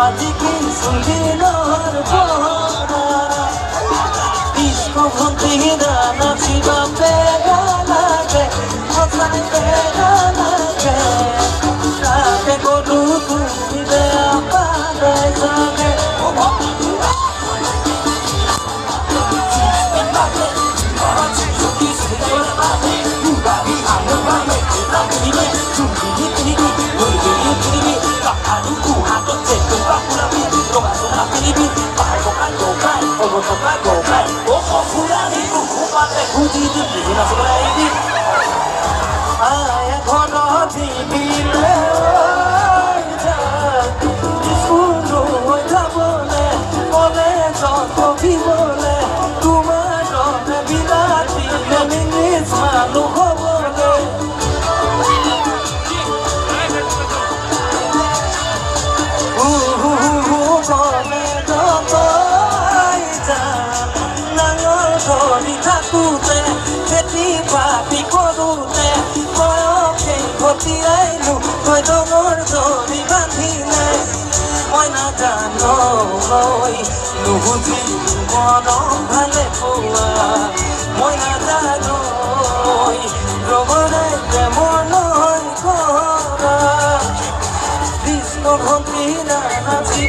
আজিকি সুন্দর পরা ডিস্কো ভন্তি গানা শিবা পেগা লাগে হসাই পেগা লাগে রাতে গরু তুমি দেয়া পারে জাগে tôi đâu ngồi rồi đi bán thì này mọi na đàn nói nụ gì qua đó hay lệ phù mọi na đàn nói rồi ở đây để muốn nói có ra disco không tí là chỉ